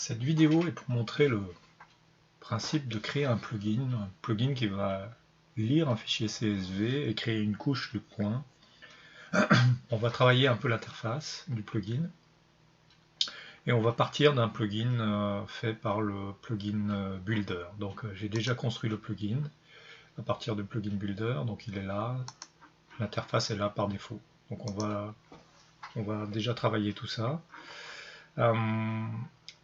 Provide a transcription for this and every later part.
Cette vidéo est pour montrer le principe de créer un plugin qui va lire un fichier CSV et créer une couche de points. On va travailler un peu l'interface du plugin et on va partir d'un plugin fait par le plugin Builder. Donc j'ai déjà construit le plugin à partir du plugin Builder, donc il est là, l'interface est là par défaut. Donc on va déjà travailler tout ça.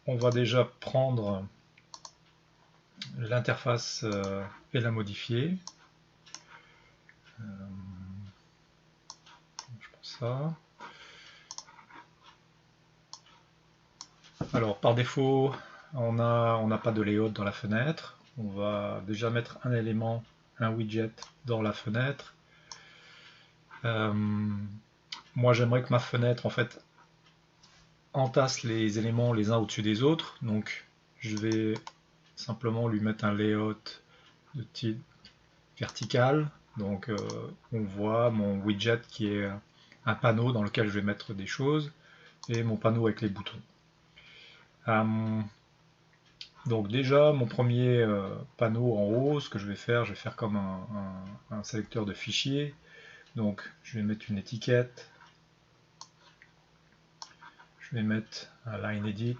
On va déjà prendre l'interface et la modifier. Je pense ça. Alors par défaut, on n'a pas de layout dans la fenêtre. On va déjà mettre un élément, un widget dans la fenêtre. Moi j'aimerais que ma fenêtre en fait entasse les éléments les uns au-dessus des autres. Donc je vais simplement lui mettre un layout de type vertical. Donc on voit mon widget qui est un panneau dans lequel je vais mettre des choses et mon panneau avec les boutons. Donc déjà mon premier panneau en haut, ce que je vais faire comme un sélecteur de fichiers. Donc je vais mettre une étiquette, je vais mettre un line edit,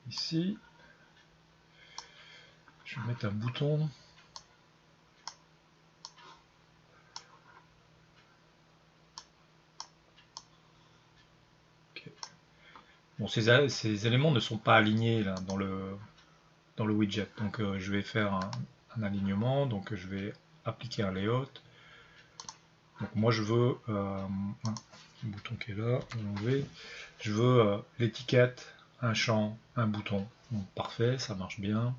ici, je vais mettre un bouton. Okay. Bon, ces éléments ne sont pas alignés là, dans le widget, donc je vais faire un alignement, donc je vais appliquer un layout. Donc moi je veux un bouton qui est là, je veux l'étiquette, un champ, un bouton. Donc, parfait, ça marche bien.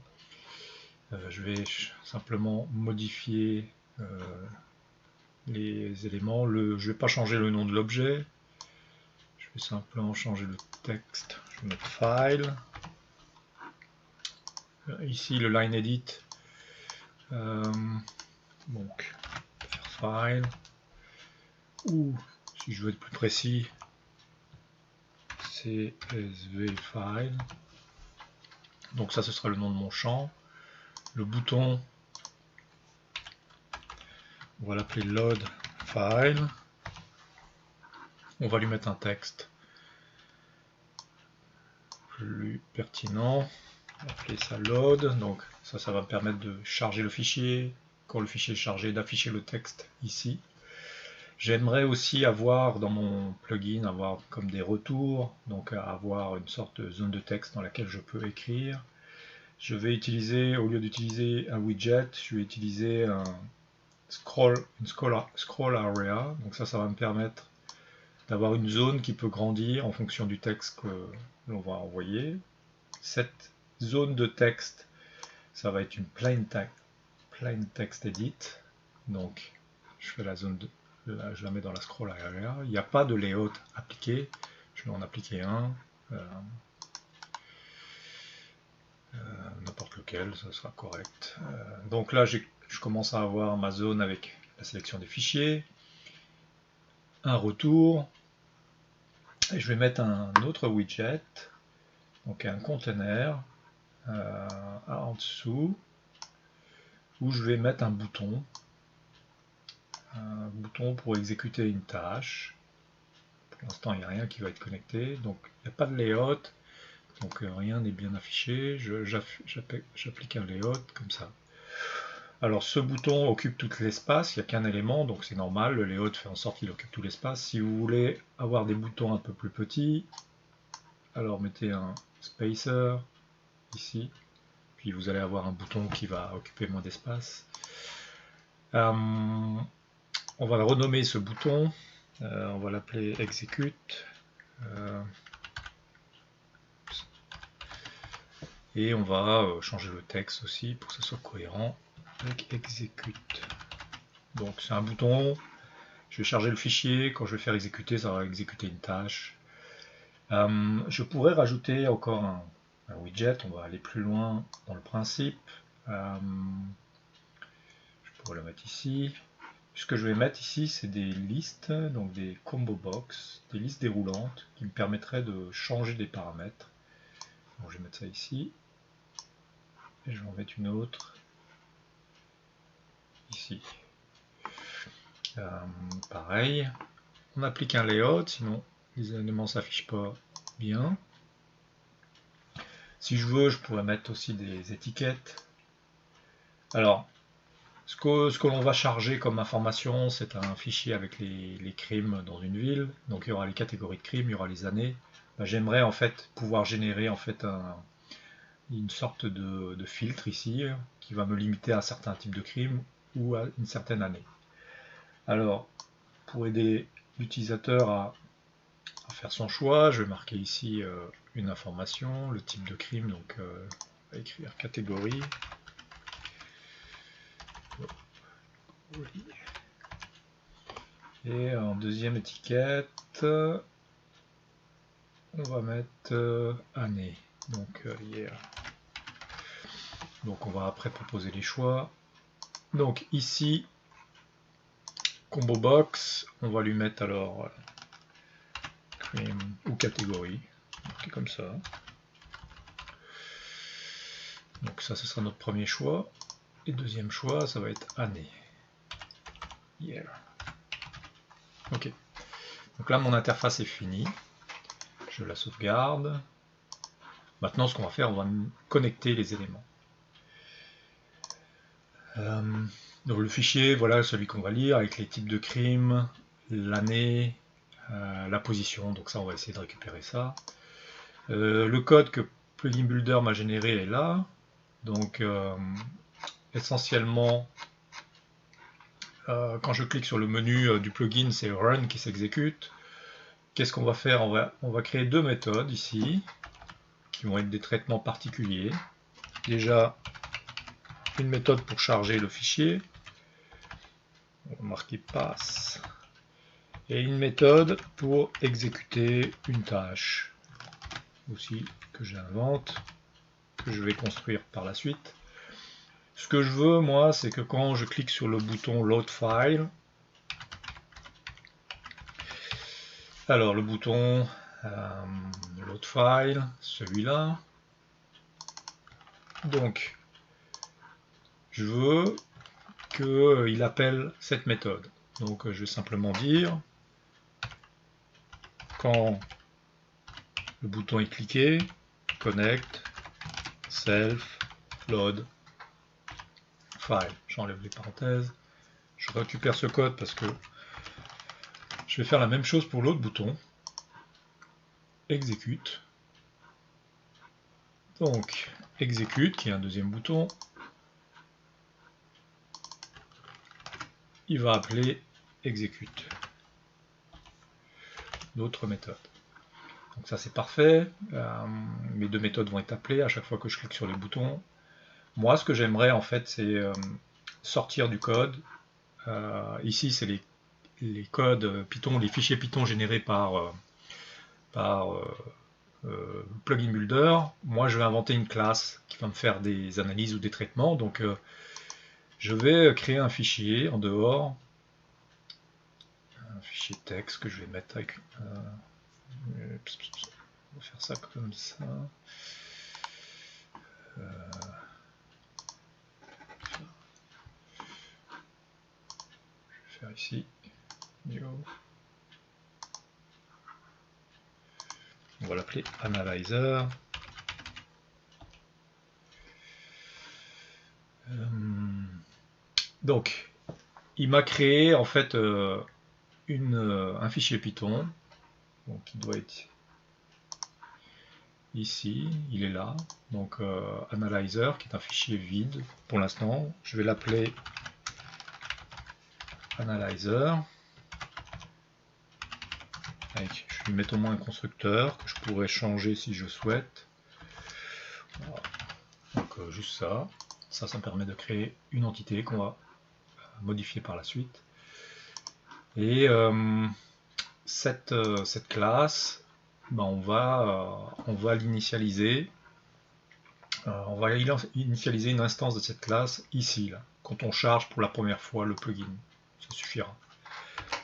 Je vais simplement modifier les éléments. Je ne vais pas changer le nom de l'objet. Je vais simplement changer le texte. Je vais mettre file. Ici le line edit. Donc faire file. Ou si je veux être plus précis, CSV file. Donc ça ce sera le nom de mon champ. Le bouton, on va l'appeler load file. On va lui mettre un texte plus pertinent. On va appeler ça load. Donc ça va me permettre de charger le fichier. Quand le fichier est chargé, d'afficher le texte ici. J'aimerais aussi avoir dans mon plugin comme des retours, donc avoir une sorte de zone de texte dans laquelle je peux écrire. Je vais utiliser, au lieu d'utiliser un widget, je vais utiliser un scroll area. Donc ça va me permettre d'avoir une zone qui peut grandir en fonction du texte que l'on va envoyer. Cette zone de texte, ça va être une plain text edit. Donc je fais la zone de là, je la mets dans la scroll area. Il n'y a pas de layout appliqué. Je vais en appliquer un. N'importe lequel, ça sera correct. Donc là, je commence à avoir ma zone avec la sélection des fichiers, un retour, et je vais mettre un autre widget, donc un container en dessous, où je vais mettre un bouton pour exécuter une tâche. Pour l'instant, il n'y a rien qui va être connecté, donc il n'y a pas de layout. Donc rien n'est bien affiché, j'applique un layout comme ça. Alors ce bouton occupe tout l'espace, il n'y a qu'un élément, donc c'est normal, le layout fait en sorte qu'il occupe tout l'espace. Si vous voulez avoir des boutons un peu plus petits, alors mettez un spacer ici, puis vous allez avoir un bouton qui va occuper moins d'espace. On va renommer ce bouton, on va l'appeler execute. Et on va changer le texte aussi pour que ce soit cohérent avec execute. Donc c'est un bouton, je vais charger le fichier, quand je vais faire exécuter, ça va exécuter une tâche. Je pourrais rajouter encore un widget. On va aller plus loin dans le principe. Je pourrais le mettre ici. Ce que je vais mettre ici, c'est des listes, donc des combo box, des listes déroulantes qui me permettraient de changer des paramètres. Donc je vais mettre ça ici. Et je vais en mettre une autre ici. Pareil, on applique un layout, sinon les éléments ne s'affichent pas bien. Si je veux, je pourrais mettre aussi des étiquettes. Alors, ce que l'on va charger comme information, c'est un fichier avec les crimes dans une ville. Donc il y aura les catégories de crimes, il y aura les années. Ben, j'aimerais en fait pouvoir générer en fait une sorte de filtre ici qui va me limiter à un certain type de crime ou à une certaine année. Alors, pour aider l'utilisateur à faire son choix, je vais marquer ici une information, le type de crime, donc on va écrire catégorie. Et en deuxième étiquette, on va mettre année, donc hier. Donc on va après proposer les choix. Donc ici, combo box, on va lui mettre alors crime ou catégorie, comme ça. Donc ça, ce sera notre premier choix. Et deuxième choix, ça va être année. Year. Ok. Donc là, mon interface est finie. Je la sauvegarde. Maintenant, ce qu'on va faire, on va connecter les éléments. Donc le fichier, voilà celui qu'on va lire avec les types de crimes, l'année, la position. Donc ça, on va essayer de récupérer ça. Le code que Plugin Builder m'a généré est là. Donc essentiellement, quand je clique sur le menu du plugin, c'est Run qui s'exécute. Qu'est-ce qu'on va faire? On va créer deux méthodes ici, qui vont être des traitements particuliers. Déjà, une méthode pour charger le fichier, on va marquer pass, et une méthode pour exécuter une tâche, aussi que j'invente, que je vais construire par la suite. Ce que je veux, moi, c'est que quand je clique sur le bouton Load File, alors le bouton Load File, celui-là, donc je veux qu'il appelle cette méthode. Donc je vais simplement dire, quand le bouton est cliqué, connect, self, load, file. J'enlève les parenthèses. Je récupère ce code parce que je vais faire la même chose pour l'autre bouton. Exécute. Donc, exécute, qui est un deuxième bouton. Il va appeler exécute. D'autres méthodes. Donc ça c'est parfait. Mes deux méthodes vont être appelées à chaque fois que je clique sur les boutons. Moi ce que j'aimerais en fait c'est sortir du code. Ici c'est les codes Python, les fichiers Python générés par Plugin Builder. Moi je vais inventer une classe qui va me faire des analyses ou des traitements. Donc je vais créer un fichier en dehors. Un fichier texte que je vais mettre avec... on va faire ça comme ça. Je vais faire ici. On va l'appeler Analyzer. Donc, il m'a créé en fait un fichier Python. Donc, il doit être ici, il est là. Donc, Analyzer, qui est un fichier vide pour l'instant. Je vais l'appeler Analyzer. Je lui mets au moins un constructeur que je pourrais changer si je souhaite. Voilà. Donc, juste ça. Ça me permet de créer une entité qu'on va modifier par la suite. Et cette classe, ben on va l'initialiser On va initialiser une instance de cette classe ici, là, quand on charge pour la première fois le plugin. Ça suffira.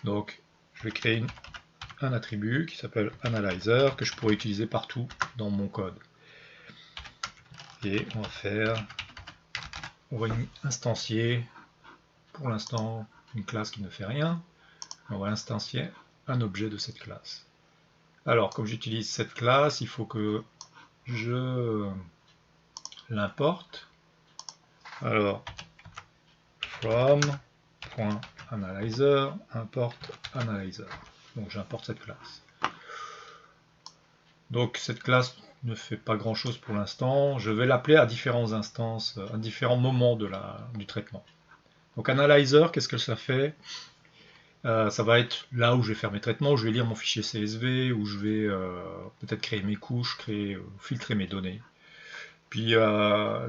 Donc, je vais créer un attribut qui s'appelle Analyzer que je pourrais utiliser partout dans mon code. Et on va instancier pour l'instant une classe qui ne fait rien. On va instancier un objet de cette classe. Alors, comme j'utilise cette classe, il faut que je l'importe. Alors, from.analyzer import analyzer. Donc j'importe cette classe. Donc cette classe ne fait pas grand chose pour l'instant. Je vais l'appeler à différentes instances, à différents moments du traitement. Donc analyzer, qu'est-ce que ça fait? Ça va être là où je vais faire mes traitements, où je vais lire mon fichier CSV, où je vais peut-être créer mes couches, filtrer mes données. Puis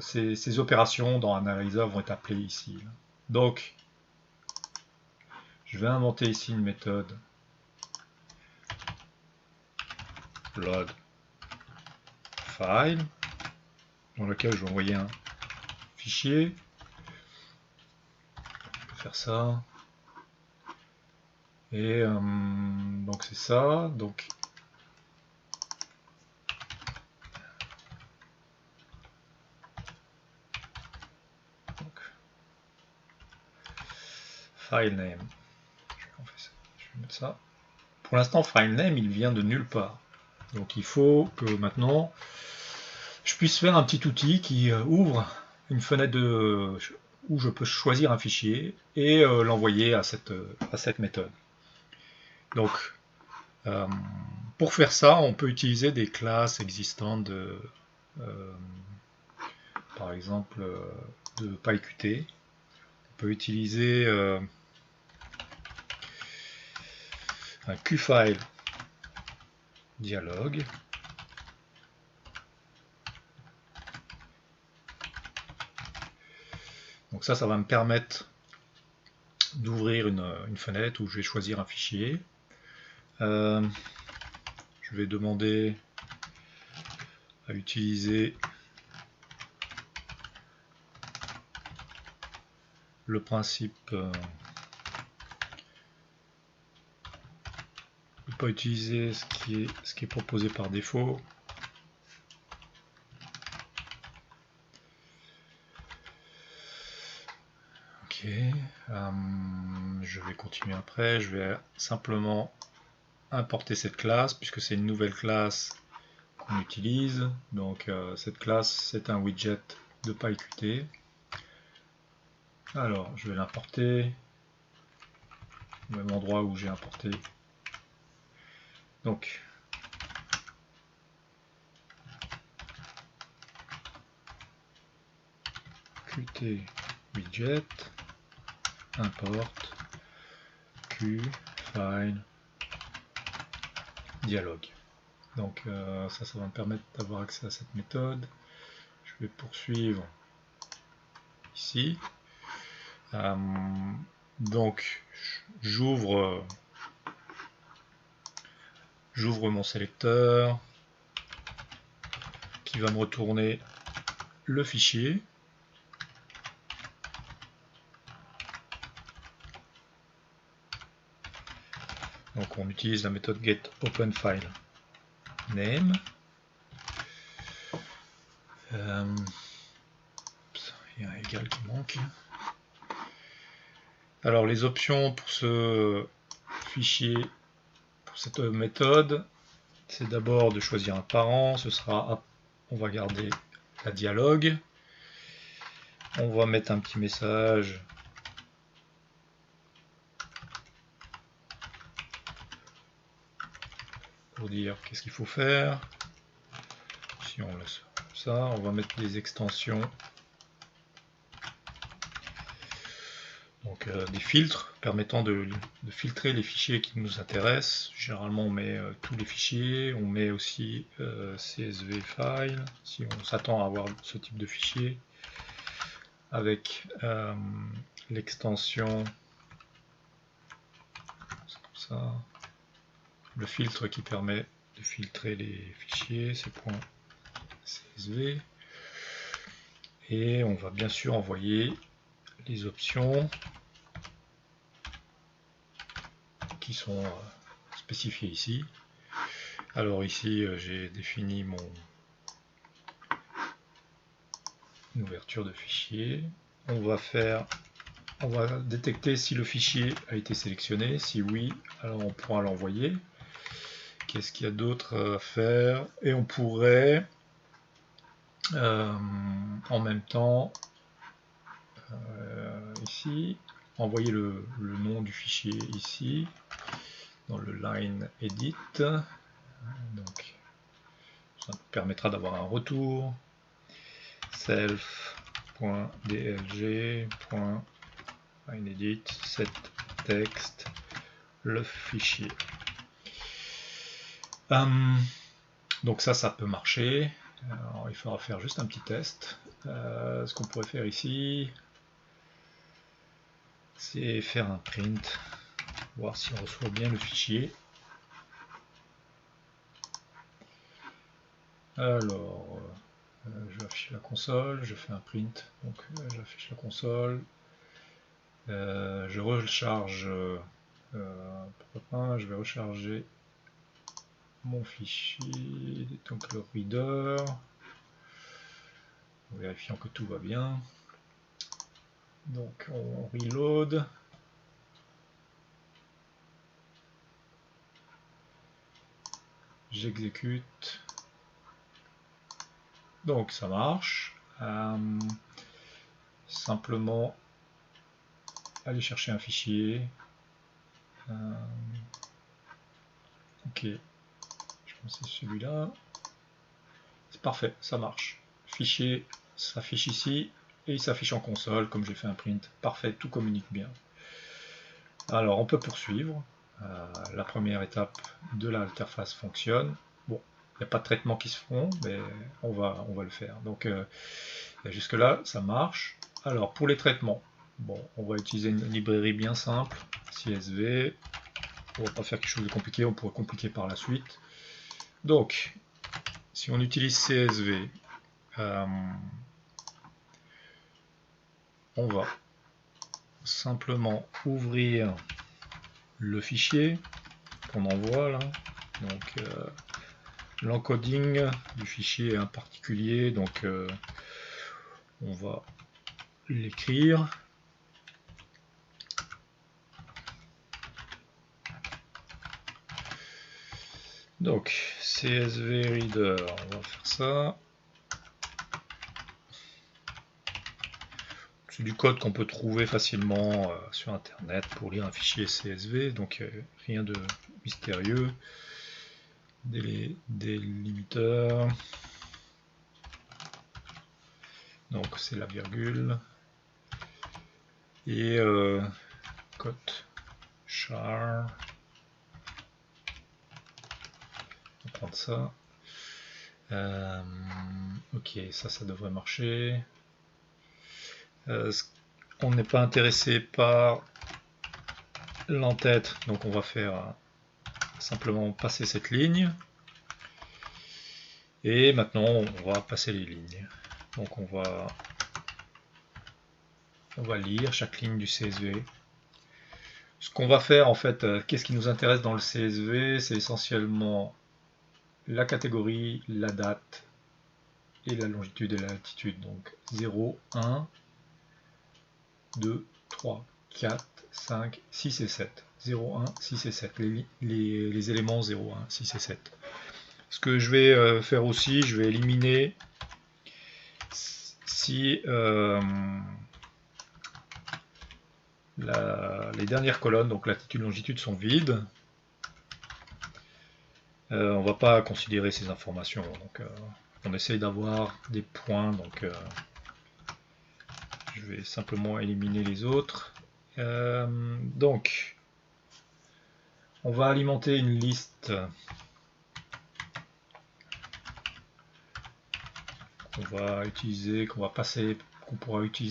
ces opérations dans Analyzer vont être appelées ici. Donc, je vais inventer ici une méthode load file dans lequel je vais envoyer un fichier. Je vais faire ça. Et donc c'est ça. Donc file name. Je vais mettre ça. Pour l'instant, file name, il vient de nulle part. Donc il faut que maintenant je puisse faire un petit outil qui ouvre une fenêtre où je peux choisir un fichier et l'envoyer à cette méthode. Donc pour faire ça, on peut utiliser des classes existantes par exemple de PyQt. On peut utiliser un QFile dialogue. Donc ça va me permettre d'ouvrir une fenêtre où je vais choisir un fichier. Je vais demander à utiliser le principe ne pas utiliser ce qui est proposé par défaut. Ok, je vais continuer après. Je vais simplement importer cette classe puisque c'est une nouvelle classe qu'on utilise. Donc cette classe, c'est un widget de PyQt. Alors, je vais l'importer au même endroit où j'ai importé. Donc, Qt widget import QFile dialogue. Donc ça va me permettre d'avoir accès à cette méthode. Je vais poursuivre ici. Donc j'ouvre mon sélecteur qui va me retourner le fichier. Donc on utilise la méthode getOpenFileName. Il y a un égal qui manque. Alors les options pour ce fichier, pour cette méthode, c'est d'abord de choisir un parent. On va garder la dialogue. On va mettre un petit message. Pour dire qu'est-ce qu'il faut faire. Si on laisse ça, on va mettre des extensions. Donc des filtres permettant de filtrer les fichiers qui nous intéressent. Généralement on met tous les fichiers, on met aussi CSV file, si on s'attend à avoir ce type de fichier, avec l'extension, comme ça, le filtre qui permet de filtrer les fichiers, c'est .csv. Et on va bien sûr envoyer les options qui sont spécifiées ici. Alors ici, j'ai défini une ouverture de fichier. On va détecter si le fichier a été sélectionné. Si oui, alors on pourra l'envoyer. Qu'est-ce qu'il y a d'autre à faire? Et on pourrait en même temps ici envoyer le nom du fichier ici dans le line edit. Donc ça nous permettra d'avoir un retour self.dlg.lineEdit set text le fichier. Donc ça peut marcher. Alors, il faudra faire juste un petit test. Ce qu'on pourrait faire ici, c'est faire un print, voir si on reçoit bien le fichier. Alors, je vais afficher la console, je fais un print, donc j'affiche la console. Je recharge, je vais recharger mon fichier, donc le reader, en vérifiant que tout va bien. Donc on reload. J'exécute. Donc ça marche. Simplement aller chercher un fichier. Ok. Je pense que c'est celui-là. C'est parfait, ça marche. Fichier s'affiche ici et il s'affiche en console comme j'ai fait un print. Parfait, tout communique bien. Alors on peut poursuivre. La première étape de l'interface fonctionne. Bon, il n'y a pas de traitement qui se font, mais on va le faire. Donc jusque là, ça marche. Alors pour les traitements, bon, on va utiliser une librairie bien simple, CSV. On va pas faire quelque chose de compliqué, on pourrait compliquer par la suite. Donc, si on utilise CSV, on va simplement ouvrir le fichier qu'on envoie là. Donc l'encoding du fichier est un particulier, donc on va l'écrire. Donc CSV Reader, on va faire ça. C'est du code qu'on peut trouver facilement sur internet pour lire un fichier CSV, donc rien de mystérieux. Délimiteurs. Donc c'est la virgule. Et cote char. On va prendre ça. Ok, ça devrait marcher. On n'est pas intéressé par l'entête, donc on va faire simplement passer cette ligne. Et maintenant on va passer les lignes. Donc on va lire chaque ligne du CSV. Ce qu'on va faire en fait, qu'est-ce qui nous intéresse dans le CSV? C'est essentiellement la catégorie, la date et la longitude et la latitude. Donc 0, 1, 2, 3, 4, 5, 6 et 7. 0, 1, 6 et 7. Les éléments 0, 1, 6 et 7. Ce que je vais faire aussi, je vais éliminer si les dernières colonnes, donc latitude, longitude, sont vides. On va pas considérer ces informations. Donc, on essaye d'avoir des points. Donc, je vais simplement éliminer les autres. Donc, on va alimenter une liste qu'on pourra utiliser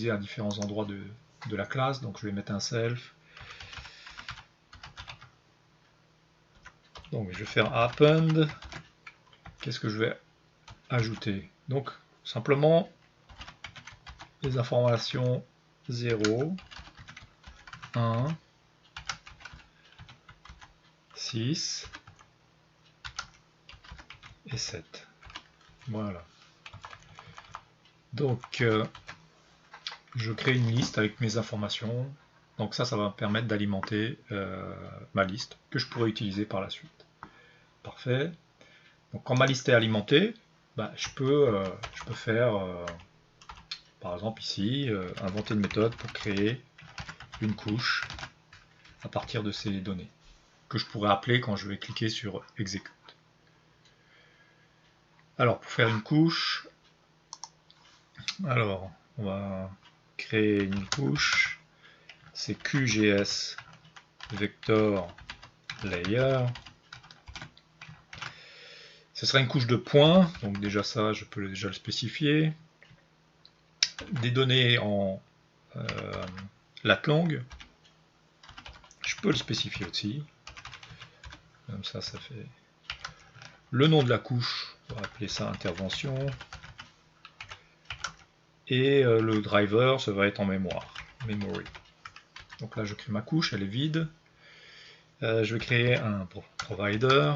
à différents endroits de la classe. Donc, je vais mettre un self. Donc, je vais faire append. Qu'est-ce que je vais ajouter? Donc, simplement, les informations 0, 1, 6 et 7. Voilà. Donc, je crée une liste avec mes informations. Donc ça va me permettre d'alimenter ma liste que je pourrais utiliser par la suite. Parfait. Donc quand ma liste est alimentée, bah, je peux faire, par exemple ici, inventer une méthode pour créer une couche à partir de ces données, que je pourrais appeler quand je vais cliquer sur Execute. Alors pour faire une couche, alors on va créer une couche, c'est QGS Vector Layer. Ce sera une couche de points, donc déjà ça je peux déjà le spécifier. Des données en lat long, je peux le spécifier aussi. Comme ça, ça fait le nom de la couche, on va appeler ça intervention. Et le driver, ça va être en mémoire, memory. Donc là, je crée ma couche, elle est vide. Je vais créer un provider,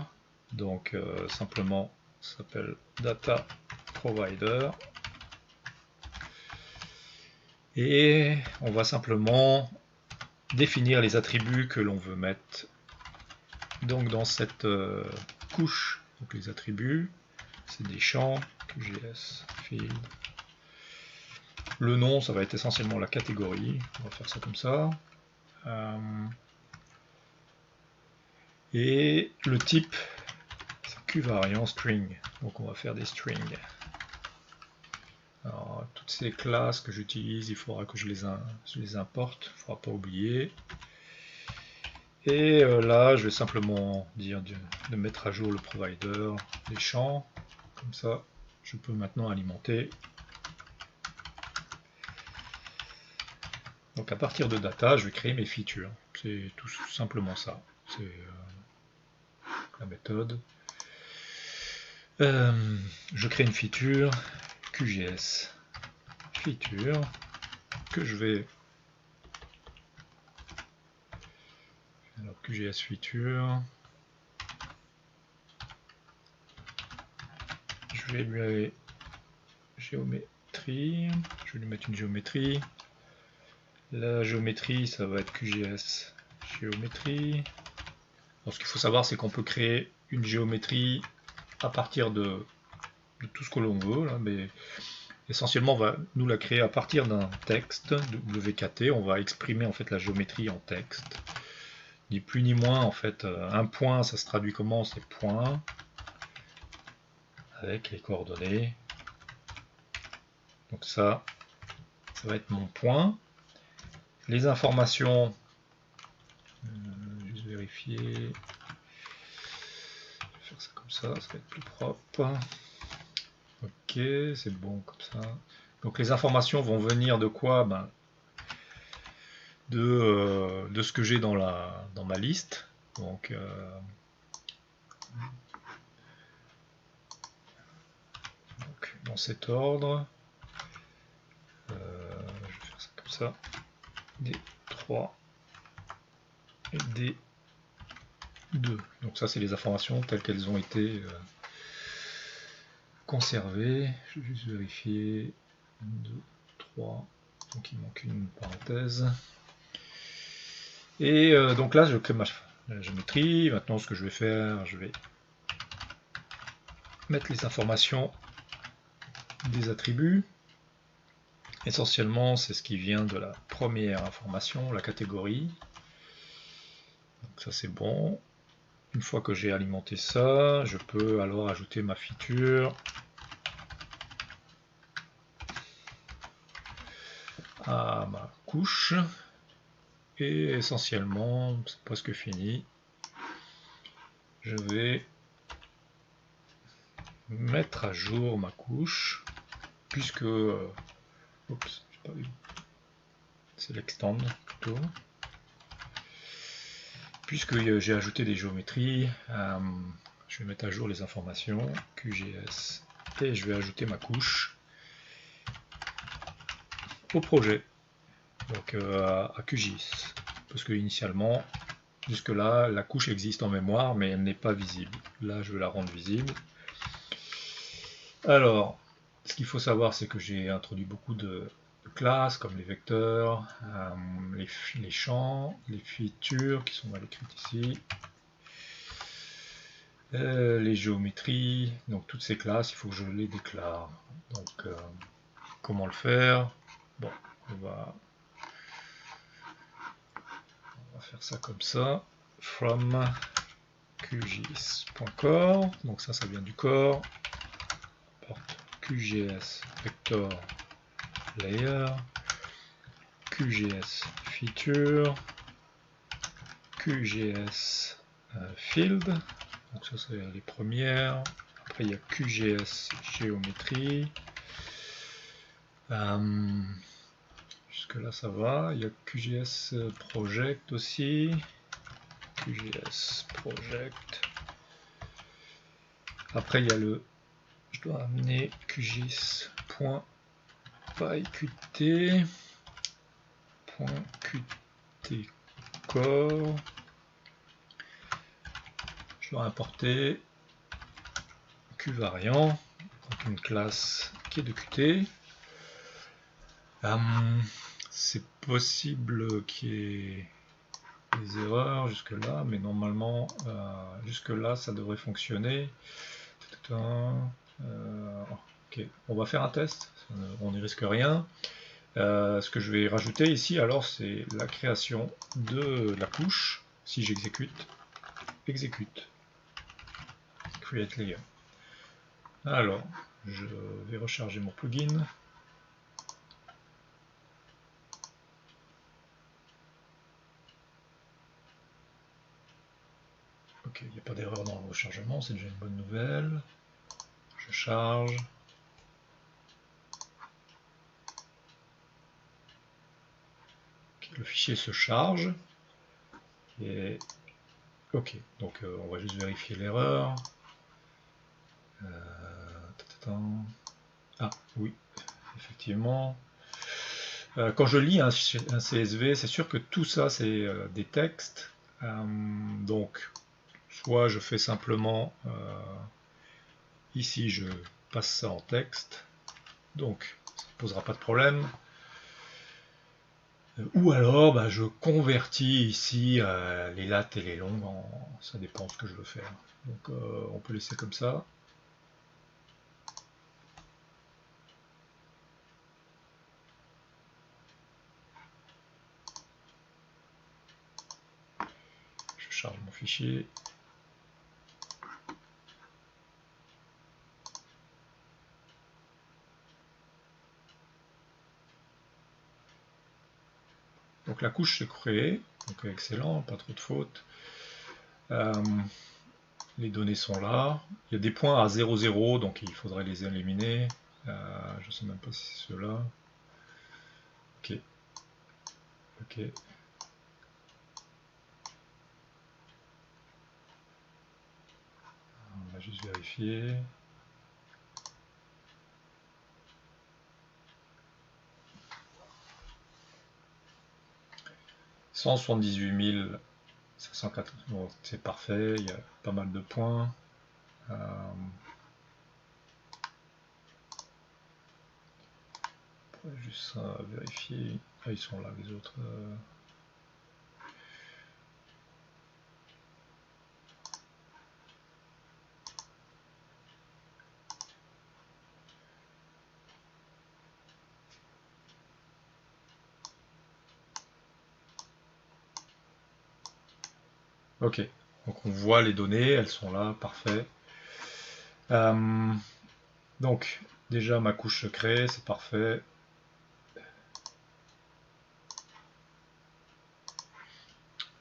donc simplement, ça s'appelle data provider. Et on va simplement définir les attributs que l'on veut mettre donc dans cette couche. Donc les attributs, c'est des champs, QGS, field. Le nom, ça va être essentiellement la catégorie. On va faire ça comme ça. Et le type, c'est qvariant string. Donc on va faire des strings. Alors, toutes ces classes que j'utilise, il faudra que je les importe. Il ne faudra pas oublier. Et là, je vais simplement dire de mettre à jour le provider des champs. Comme ça, je peux maintenant alimenter. Donc à partir de data, je vais créer mes features. C'est tout simplement ça. C'est la méthode. Je crée une feature, QGS feature, que je vais... Alors QGS feature, je vais lui aller géométrie, je vais lui mettre une géométrie. La géométrie, ça va être QGS géométrie. Alors, ce qu'il faut savoir, c'est qu'on peut créer une géométrie à partir de tout ce que l'on veut, là, mais essentiellement, on va nous la créer à partir d'un texte WKT. On va exprimer en fait la géométrie en texte. Ni plus ni moins, en fait, un point, ça se traduit comment? C'est point avec les coordonnées. Donc ça va être mon point. Les informations, juste vérifier. Je vais faire ça comme ça va être plus propre. Ok, c'est bon comme ça. Donc les informations vont venir de quoi? De ce que j'ai dans ma liste. Donc, dans cet ordre, je vais faire ça comme ça. D3 et D2. Donc ça, c'est les informations telles qu'elles ont été conservées. Je vais juste vérifier. 1, 2, 3. Donc il manque une parenthèse. Et donc là, je crée ma géométrie. Maintenant, ce que je vais faire, je vais mettre les informations des attributs. Essentiellement, c'est ce qui vient de la première information, la catégorie. Donc ça, c'est bon. Une fois que j'ai alimenté ça, je peux alors ajouter ma feature à ma couche. Et essentiellement, c'est presque fini. Je vais mettre à jour ma couche, puisque... oups, j'ai pas vu. C'est l'extend plutôt. Puisque j'ai ajouté des géométries, je vais mettre à jour les informations, QGS, et je vais ajouter ma couche. au projet, donc à QGIS, parce que initialement, jusque là, la couche existe en mémoire, mais elle n'est pas visible. Là, je vais la rendre visible. Alors, ce qu'il faut savoir, c'est que j'ai introduit beaucoup de classes, comme les vecteurs, les champs, les features qui sont mal écrites ici, les géométries, donc toutes ces classes, il faut que je les déclare. Donc, comment le faire? Bon, on va faire ça comme ça. From QGIS.core, donc ça vient du core. Porte QGS vector layer, QGS feature, QGS field, donc ça c'est les premières. Après il y a QGS géométrie. Jusque là ça va. Il y a QGS project aussi. QGS project. Après il y a le, je dois amener QGIS.pyqt. Qt core. Je dois importer qvariant, donc une classe qui est de Qt. C'est possible qu'il y ait des erreurs jusque là, mais normalement jusque là ça devrait fonctionner. Ok, on va faire un test, on n'y risque rien. Ce que je vais rajouter ici alors c'est la création de la couche. Si j'exécute, exécute, create layer. Alors je vais recharger mon plugin. Ok, il n'y a pas d'erreur dans le rechargement, c'est déjà une bonne nouvelle. Je charge. Okay, le fichier se charge. Et ok, donc on va juste vérifier l'erreur. Ah oui, effectivement. Quand je lis un CSV, c'est sûr que tout ça c'est des textes. Donc, soit je fais simplement ici, je passe ça en texte. Donc, ça ne posera pas de problème. Ou alors, bah, je convertis ici les lattes et les longues, ça dépend de ce que je veux faire. Donc, on peut laisser comme ça. Je charge mon fichier. Donc la couche s'est créée, donc excellent, pas trop de fautes. Les données sont là. Il y a des points à 0, 0, donc il faudrait les éliminer. Je ne sais même pas si c'est ceux-là. Ok. Ok. On va juste vérifier. « 178 504, bon, c'est parfait, il y a pas mal de points. Juste vérifier. Ah, ils sont là, les autres. Ok, donc on voit les données, elles sont là, parfait. Donc, déjà ma couche se crée, c'est parfait.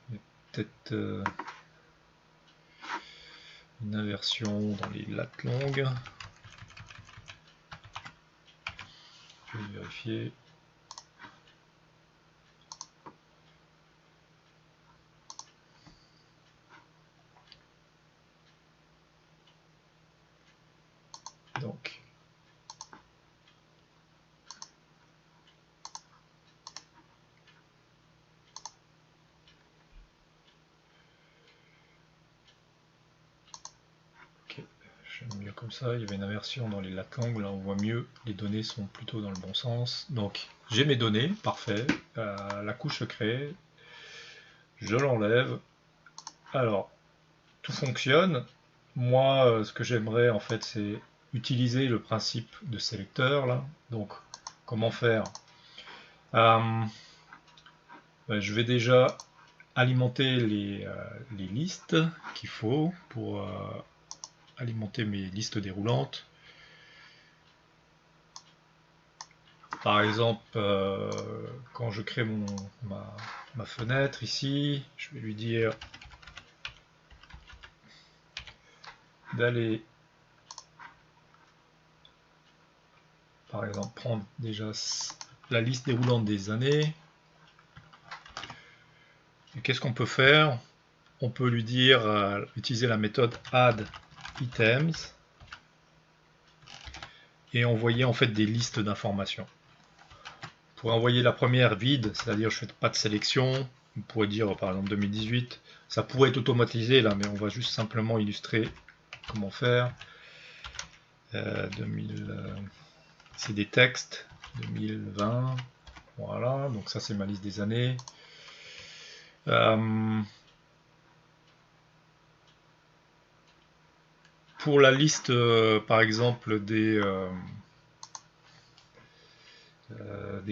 Il y a peut-être une inversion dans les lattes longues. Je vais vérifier. Donc, comme ça, il y avait une inversion dans les lat long, là on voit mieux, les données sont plutôt dans le bon sens. Donc j'ai mes données, parfait, la couche se crée, je l'enlève. Alors, tout fonctionne. Moi, ce que j'aimerais en fait, c'est utiliser le principe de sélecteur là. Donc, comment faire? Je vais déjà alimenter les listes qu'il faut pour alimenter mes listes déroulantes. Par exemple, quand je crée ma fenêtre ici, je vais lui dire d'aller, par exemple, prendre déjà la liste déroulante des années. Et qu'est-ce qu'on peut faire? On peut lui dire, utiliser la méthode add items et envoyer en fait des listes d'informations. Pour envoyer la première vide, c'est-à-dire je ne fais pas de sélection, on pourrait dire par exemple 2018, ça pourrait être automatisé là, mais on va juste simplement illustrer comment faire. 2000, c'est des textes, 2020, voilà, donc ça c'est ma liste des années. Pour la liste par exemple des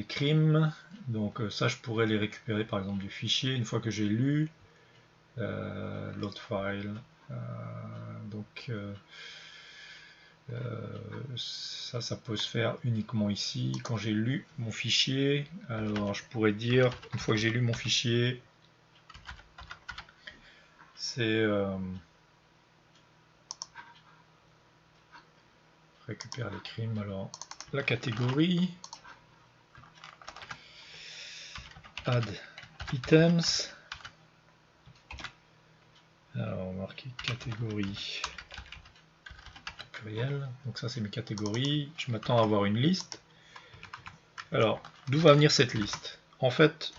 crimes, donc ça je pourrais les récupérer par exemple du fichier une fois que j'ai lu load file, donc ça peut se faire uniquement ici quand j'ai lu mon fichier. Alors je pourrais dire une fois que j'ai lu mon fichier, c'est récupérer les crimes. Alors la catégorie add items, alors on va marquer catégorie pluriel, donc ça c'est mes catégories. Je m'attends à avoir une liste. Alors d'où va venir cette liste? En fait,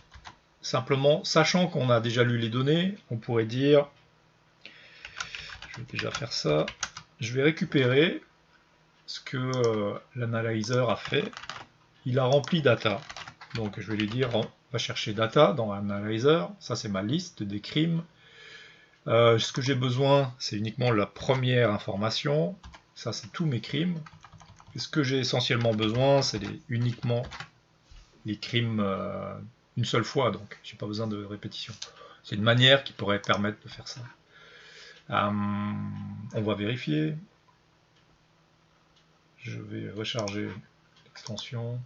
simplement sachant qu'on a déjà lu les données, on pourrait dire, je vais déjà faire ça, je vais récupérer ce que l'analyzer a fait. Il a rempli data, donc je vais lui dire on va chercher data dans l'analyzer, ça c'est ma liste des crimes. Ce que j'ai besoin, c'est uniquement la première information, ça c'est tous mes crimes. Et ce que j'ai essentiellement besoin, c'est uniquement les crimes une seule fois, donc j'ai pas besoin de répétition. C'est une manière qui pourrait permettre de faire ça. On va vérifier. Je vais recharger l'extension.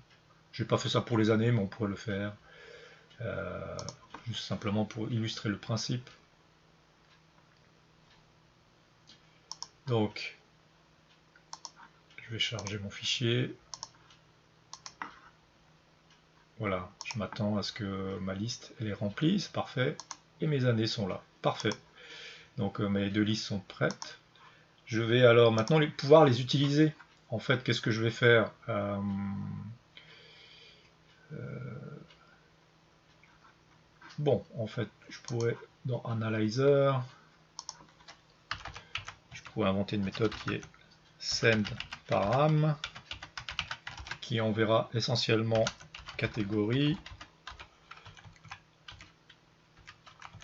Je n'ai pas fait ça pour les années, mais on pourrait le faire. Juste simplement pour illustrer le principe. Donc, je vais charger mon fichier. Voilà, je m'attends à ce que ma liste elle est remplie, c'est parfait. Et mes années sont là, parfait. Donc mes deux listes sont prêtes. Je vais alors maintenant pouvoir les utiliser. En fait, qu'est-ce que je vais faire? Bon, en fait, je pourrais, dans Analyzer, je pourrais inventer une méthode qui est sendParam, qui enverra essentiellement catégorie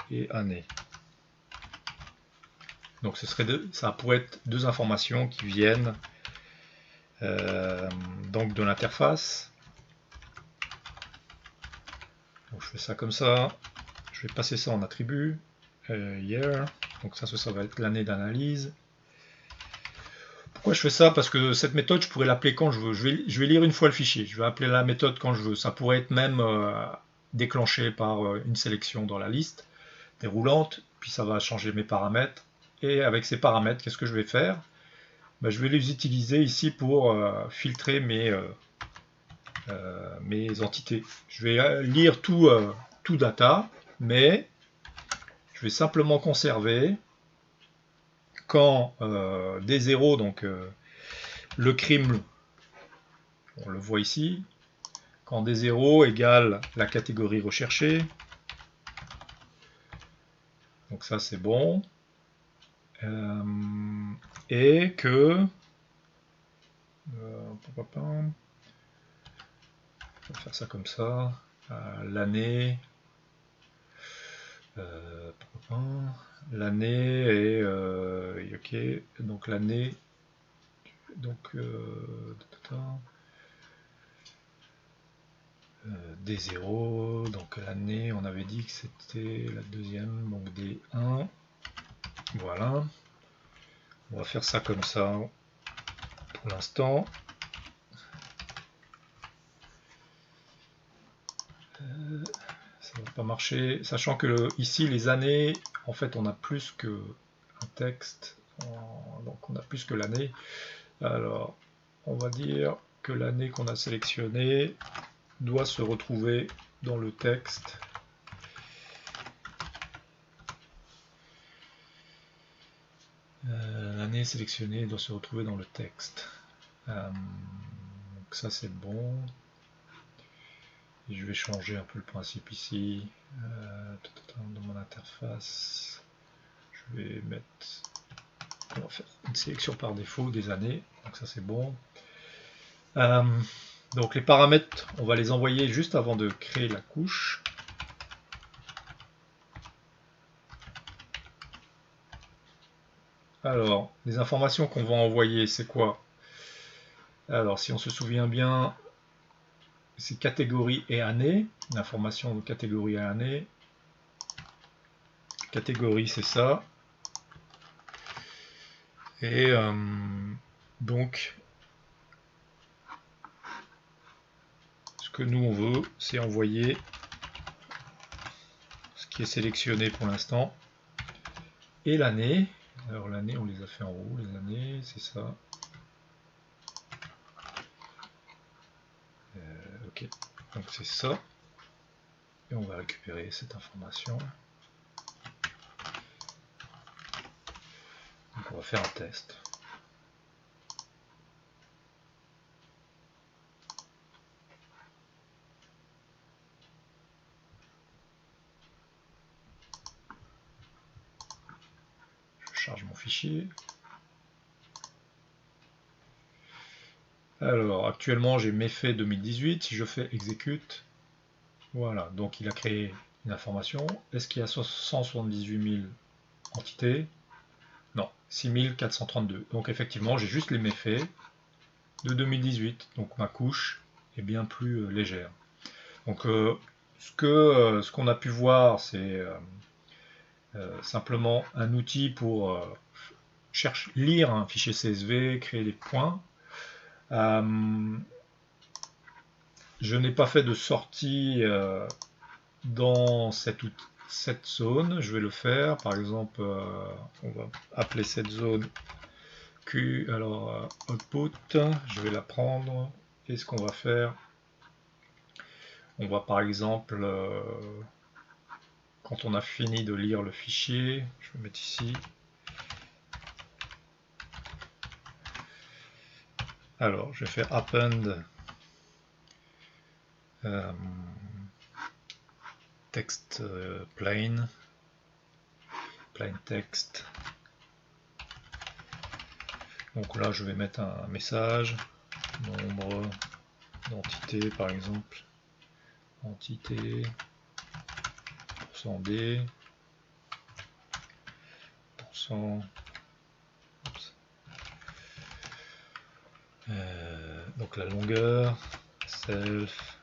et année. Donc ça pourrait être deux informations qui viennent donc de l'interface. Donc je fais ça comme ça. Je vais passer ça en attribut. Year. Donc ça va être l'année d'analyse. Pourquoi je fais ça? Parce que cette méthode, je pourrais l'appeler quand je veux. Je vais lire une fois le fichier. Je vais appeler la méthode quand je veux. Ça pourrait être même déclenché par une sélection dans la liste déroulante. Puis ça va changer mes paramètres. Et avec ces paramètres, qu'est-ce que je vais faire? Je vais les utiliser ici pour filtrer mes entités. Je vais lire tout data, mais je vais simplement conserver quand des zéros, donc le crime, on le voit ici, quand des zéros égale la catégorie recherchée, donc ça c'est bon, et que pourquoi pas. On va faire ça comme ça. L'année. L'année est ok. Donc l'année. Donc D0. Donc l'année, on avait dit que c'était la deuxième. Donc D1. Voilà. On va faire ça comme ça pour l'instant. Ça va pas marcher, sachant que ici les années, en fait on a plus que un texte, donc on a plus que l'année. Alors on va dire que l'année qu'on a sélectionnée doit se retrouver dans le texte. L'année sélectionnée doit se retrouver dans le texte. Donc ça c'est bon. Et je vais changer un peu le principe ici. Dans mon interface, je vais mettre, on va faire une sélection par défaut des années, donc ça c'est bon. Donc les paramètres, on va les envoyer juste avant de créer la couche. Alors, les informations qu'on va envoyer, c'est quoi? Alors, si on se souvient bien, c'est catégorie et année, l'information de catégorie et année. Catégorie, c'est ça. Et donc, ce que nous on veut, c'est envoyer ce qui est sélectionné pour l'instant et l'année. Alors l'année, on les a fait en haut, les années, c'est ça. Ok, donc c'est ça. Et on va récupérer cette information. Donc on va faire un test. Je charge mon fichier. Alors actuellement j'ai méfait 2018. Si je fais exécute, voilà, donc il a créé une information. Est-ce qu'il y a 178 000 entités? Non, 6432. Donc effectivement j'ai juste les méfaits de 2018. Donc ma couche est bien plus légère. Donc ce qu'on a pu voir, c'est simplement un outil pour lire un fichier CSV, créer des points. Je n'ai pas fait de sortie dans cette zone. Je vais le faire. Par exemple, on va appeler cette zone Q. Alors, output, je vais la prendre. Et ce qu'on va faire, on va par exemple, quand on a fini de lire le fichier, je vais mettre ici. Alors, je vais faire append text plain text. Donc là, je vais mettre un message, nombre d'entités par exemple, entité %d donc la longueur, self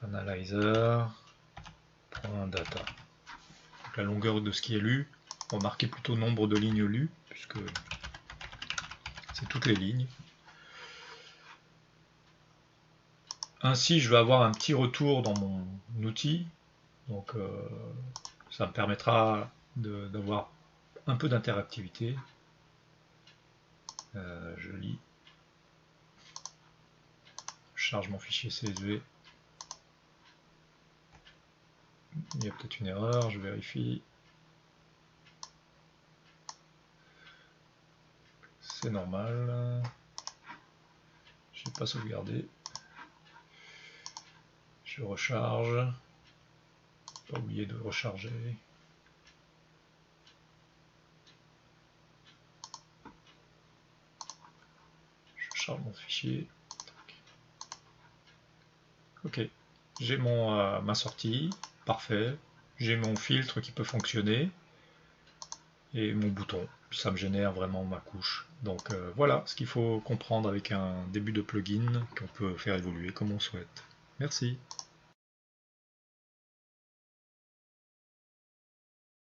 analyzer .data. Donc la longueur de ce qui est lu, on va marquer plutôt nombre de lignes lues puisque c'est toutes les lignes. Ainsi, je vais avoir un petit retour dans mon outil, donc ça me permettra d'avoir un peu d'interactivité. Je lis, je charge mon fichier CSV. Il y a peut-être une erreur, je vérifie. C'est normal. Je n'ai pas sauvegardé. Je recharge. Pas oublier de recharger. charge mon fichier. Ok, j'ai ma sortie, parfait. J'ai mon filtre qui peut fonctionner et mon bouton. Ça me génère vraiment ma couche. Donc voilà ce qu'il faut comprendre avec un début de plugin qu'on peut faire évoluer comme on souhaite. Merci.